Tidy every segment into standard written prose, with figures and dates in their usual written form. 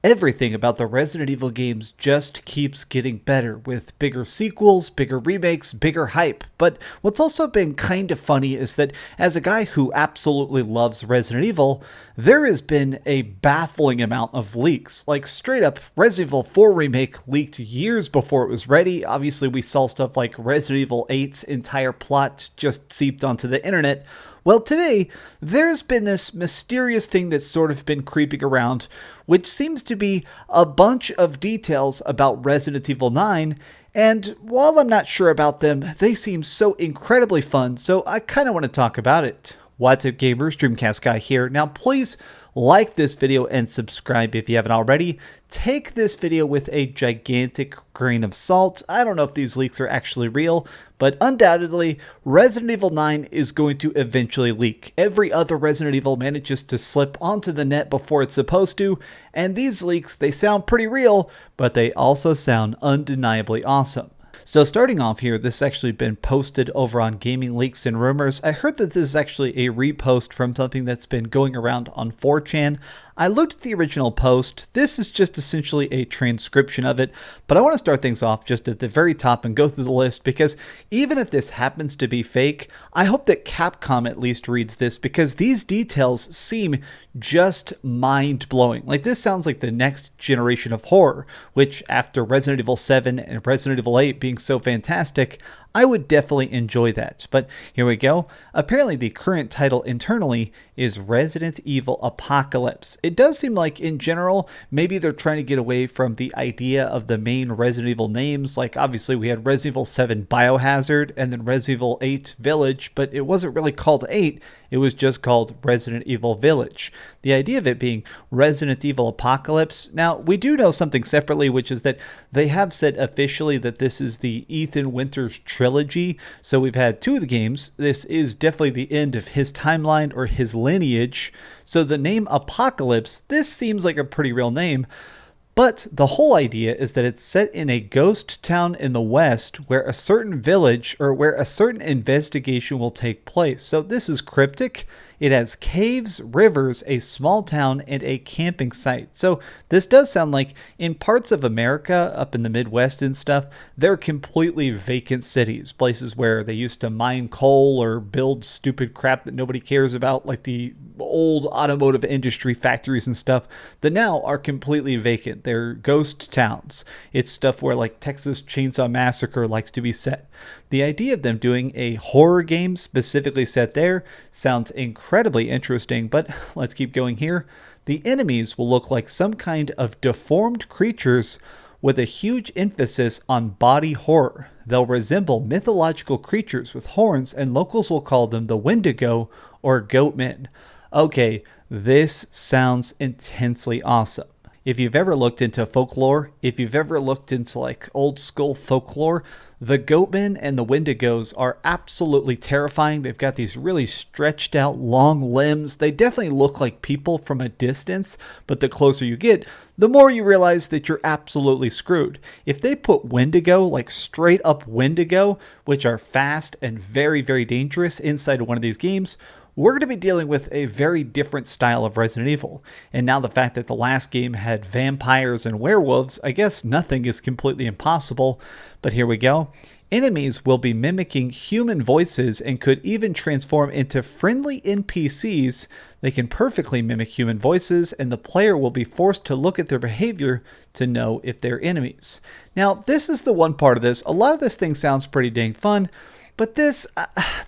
Everything about the Resident Evil games just keeps getting better, with bigger sequels, bigger remakes, bigger hype. But what's also been kind of funny is that as a guy who absolutely loves Resident Evil, there has been a baffling amount of leaks. Like straight up, Resident Evil 4 Remake leaked years before it was ready. Obviously, we saw stuff like Resident Evil 8's entire plot just seeped onto the internet. Well, today, there's been this mysterious thing that's sort of been creeping around, which seems to be a bunch of details about Resident Evil 9, and while I'm not sure about them, they seem so incredibly fun, so I kind of want to talk about it. What's up, gamers? DreamcastGuy here. Now, please like this video and subscribe if you haven't already. Take this video with a gigantic grain of salt. I don't know if these leaks are actually real, but undoubtedly, Resident Evil 9 is going to eventually leak. Every other Resident Evil manages to slip onto the net before it's supposed to, and these leaks, they sound pretty real, but they also sound undeniably awesome. So starting off here, this has actually been posted over on Gaming Leaks and Rumors. I heard that this is actually a repost from something that's been going around on 4chan. I looked at the original post. This is just essentially a transcription of it, but I want to start things off just at the very top and go through the list, because even if this happens to be fake, I hope that Capcom at least reads this, because these details seem just mind-blowing. Like, this sounds like the next generation of horror, which after Resident Evil 7 and Resident Evil 8 being so fantastic, I would definitely enjoy that. But here we go. Apparently the current title internally is Resident Evil Apocalypse. It does seem like in general, maybe they're trying to get away from the idea of the main Resident Evil names. Like obviously we had Resident Evil 7 Biohazard and then Resident Evil 8 Village, but it wasn't really called 8. It was just called Resident Evil Village. The idea of it being Resident Evil Apocalypse. Now, we do know something separately, which is that they have said officially that this is the Ethan Winters trilogy. So we've had 2 of the games. This is definitely the end of his timeline or his lineage. So the name Apocalypse, this seems like a pretty real name. But the whole idea is that it's set in a ghost town in the West where a certain village or where a certain investigation will take place. So this is cryptic. It has caves, rivers, a small town, and a camping site. So this does sound like in parts of America, up in the Midwest and stuff, they're completely vacant cities, places where they used to mine coal or build stupid crap that nobody cares about, like the old automotive industry factories and stuff, that now are completely vacant. They're ghost towns. It's stuff where like Texas Chainsaw Massacre likes to be set. The idea of them doing a horror game specifically set there sounds incredibly interesting, but let's keep going here. The enemies will look like some kind of deformed creatures with a huge emphasis on body horror. They'll resemble mythological creatures with horns, and locals will call them the Wendigo or Goatman. Okay, this sounds intensely awesome. If you've ever looked into folklore, if you've ever looked into like old school folklore, the Goatmen and the Wendigos are absolutely terrifying. They've got these really stretched out long limbs. They definitely look like people from a distance, but the closer you get, the more you realize that you're absolutely screwed. If they put Wendigo, like straight up Wendigo, which are fast and very, very dangerous inside of one of these games, we're going to be dealing with a very different style of Resident Evil. And now the fact that the last game had vampires and werewolves, I guess nothing is completely impossible. But here we go. Enemies will be mimicking human voices and could even transform into friendly NPCs. They can perfectly mimic human voices, and the player will be forced to look at their behavior to know if they're enemies. Now, this is the one part of this. A lot of this thing sounds pretty dang fun. But this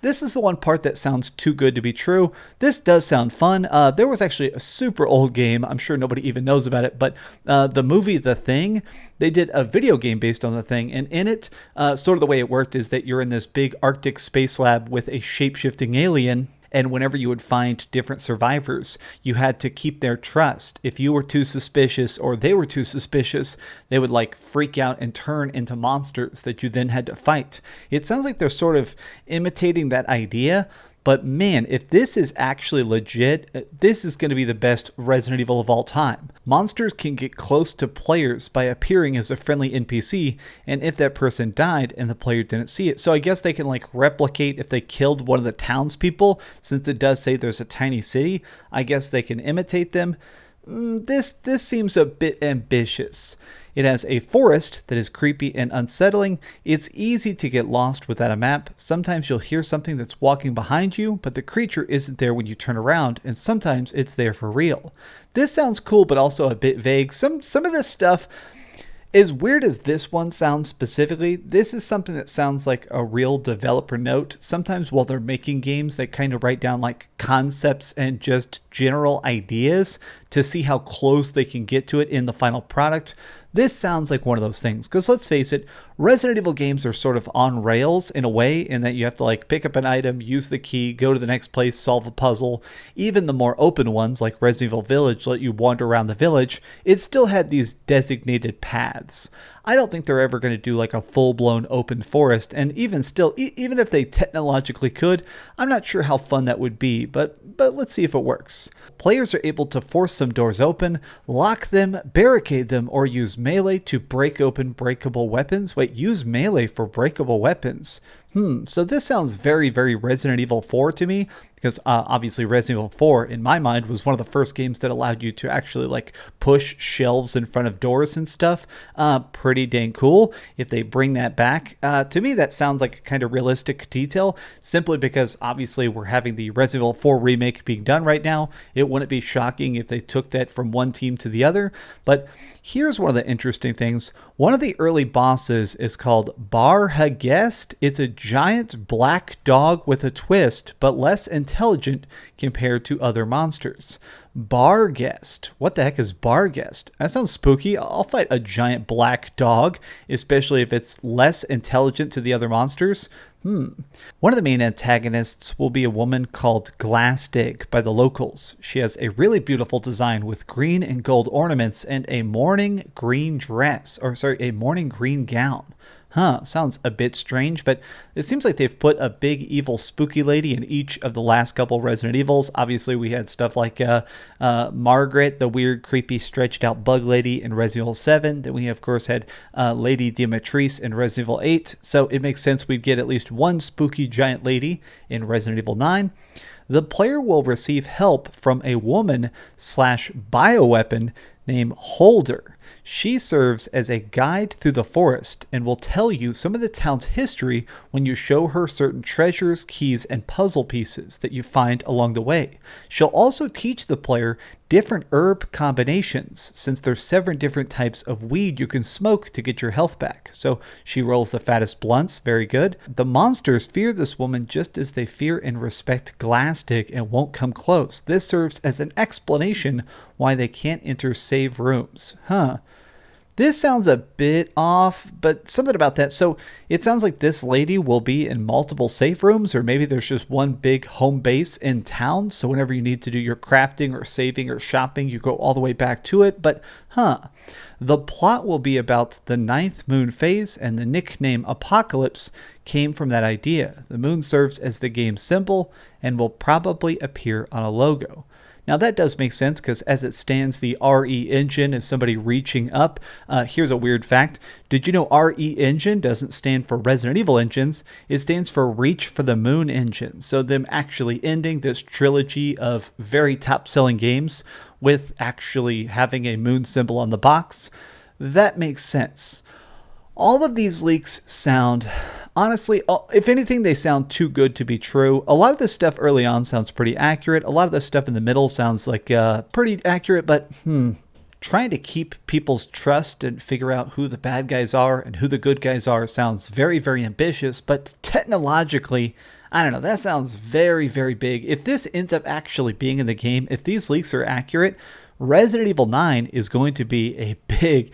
is the one part that sounds too good to be true. This does sound fun. There was actually a super old game. I'm sure nobody even knows about it. But the movie The Thing, they did a video game based on The Thing. And in it, sort of the way it worked is that you're in this big Arctic space lab with a shape-shifting alien. And whenever you would find different survivors, you had to keep their trust. If you were too suspicious or they were too suspicious, they would like freak out and turn into monsters that you then had to fight. It sounds like they're sort of imitating that idea. But man, if this is actually legit, this is going to be the best Resident Evil of all time. Monsters can get close to players by appearing as a friendly NPC, and if that person died and the player didn't see it. So I guess they can like replicate if they killed one of the townspeople, since it does say there's a tiny city, I guess they can imitate them. This seems a bit ambitious. It has a forest that is creepy and unsettling. It's easy to get lost without a map. Sometimes you'll hear something that's walking behind you, but the creature isn't there when you turn around, and sometimes it's there for real. This sounds cool, but also a bit vague. Some of this stuff, as weird as this one sounds specifically, this is something that sounds like a real developer note. Sometimes while they're making games, they kind of write down like concepts and just general ideas to see how close they can get to it in the final product. This sounds like one of those things, because let's face it, Resident Evil games are sort of on rails in a way, in that you have to like pick up an item, use the key, go to the next place, solve a puzzle. Even the more open ones like Resident Evil Village let you wander around the village. It still had these designated paths. I don't think they're ever going to do like a full-blown open forest, and even still, even if they technologically could, I'm not sure how fun that would be, but let's see if it works. Players are able to force some doors open, lock them, barricade them, or use melee to break open breakable weapons. Wait, use melee for breakable weapons. So this sounds very, very Resident Evil 4 to me, because obviously Resident Evil 4, in my mind, was one of the first games that allowed you to actually like push shelves in front of doors and stuff. Pretty dang cool. If they bring that back, to me that sounds like a kind of realistic detail, simply because obviously we're having the Resident Evil 4 remake being done right now. It wouldn't be shocking if they took that from one team to the other. But here's one of the interesting things. One of the early bosses is called Bar Hagest. It's a giant black dog with a twist, but less intelligent compared to other monsters. Barghest. What the heck is Barghest? That sounds spooky. I'll fight a giant black dog, especially if it's less intelligent to the other monsters. One of the main antagonists will be a woman called Glassdig by the locals. She has a really beautiful design with green and gold ornaments and a morning green gown. Sounds a bit strange, but it seems like they've put a big evil spooky lady in each of the last couple Resident Evils. Obviously, we had stuff like Margaret, the weird, creepy, stretched out bug lady in Resident Evil 7. Then we, of course, had Lady Dimitrescu in Resident Evil 8. So it makes sense we'd get at least one spooky giant lady in Resident Evil 9. The player will receive help from a woman/bioweapon named Holder. She serves as a guide through the forest and will tell you some of the town's history when you show her certain treasures, keys, and puzzle pieces that you find along the way. She'll also teach the player different herb combinations, since there's 7 different types of weed you can smoke to get your health back. So she rolls the fattest blunts, very good. The monsters fear this woman just as they fear and respect Glassdig and won't come close. This serves as an explanation why they can't enter save rooms. This sounds a bit off, but something about that. So it sounds like this lady will be in multiple safe rooms, or maybe there's just one big home base in town. So whenever you need to do your crafting or saving or shopping, you go all the way back to it. But the plot will be about the 9th moon phase, and the nickname Apocalypse came from that idea. The moon serves as the game's symbol and will probably appear on a logo. Now that does make sense, because as it stands, the RE engine is somebody reaching up. Here's a weird fact. Did you know RE engine doesn't stand for Resident Evil engines? It stands for Reach for the Moon engine. So them actually ending this trilogy of very top-selling games with actually having a moon symbol on the box, that makes sense. All of these leaks sound, honestly, if anything, they sound too good to be true. A lot of this stuff early on sounds pretty accurate. A lot of the stuff in the middle sounds like pretty accurate, but trying to keep people's trust and figure out who the bad guys are and who the good guys are sounds very, very ambitious, but technologically, I don't know, that sounds very, very big. If this ends up actually being in the game, if these leaks are accurate, Resident Evil 9 is going to be a big,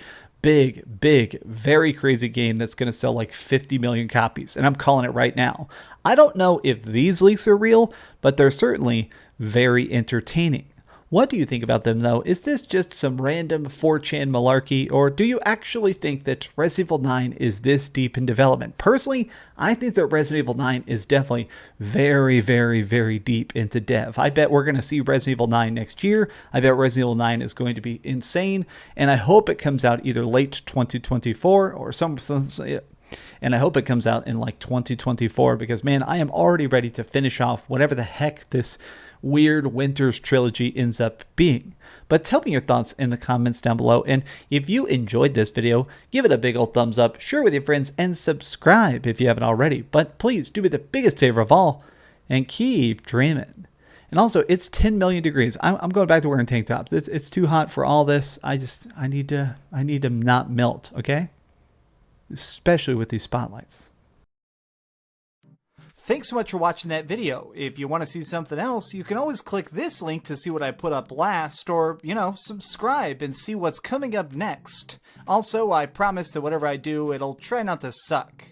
very crazy game that's going to sell like 50 million copies. And I'm calling it right now. I don't know if these leaks are real, but they're certainly very entertaining. What do you think about them, though? Is this just some random 4chan malarkey, or do you actually think that Resident Evil 9 is this deep in development? Personally, I think that Resident Evil 9 is definitely very, very deep into dev. I bet we're going to see Resident Evil 9 next year. I bet Resident Evil 9 is going to be insane, and I hope it comes out either late 2024 or something. And I hope it comes out in like 2024, because, man, I am already ready to finish off whatever the heck this weird Winters trilogy ends up being. But tell me your thoughts in the comments down below. And if you enjoyed this video, give it a big old thumbs up, share with your friends, and subscribe if you haven't already. But please do me the biggest favor of all and keep dreaming. And also, it's 10 million degrees. I'm going back to wearing tank tops. It's too hot for all this. I need to not melt, okay? Especially with these spotlights. Thanks so much for watching that video. If you want to see something else, you can always click this link to see what I put up last, or, subscribe and see what's coming up next. Also, I promise that whatever I do, it'll try not to suck.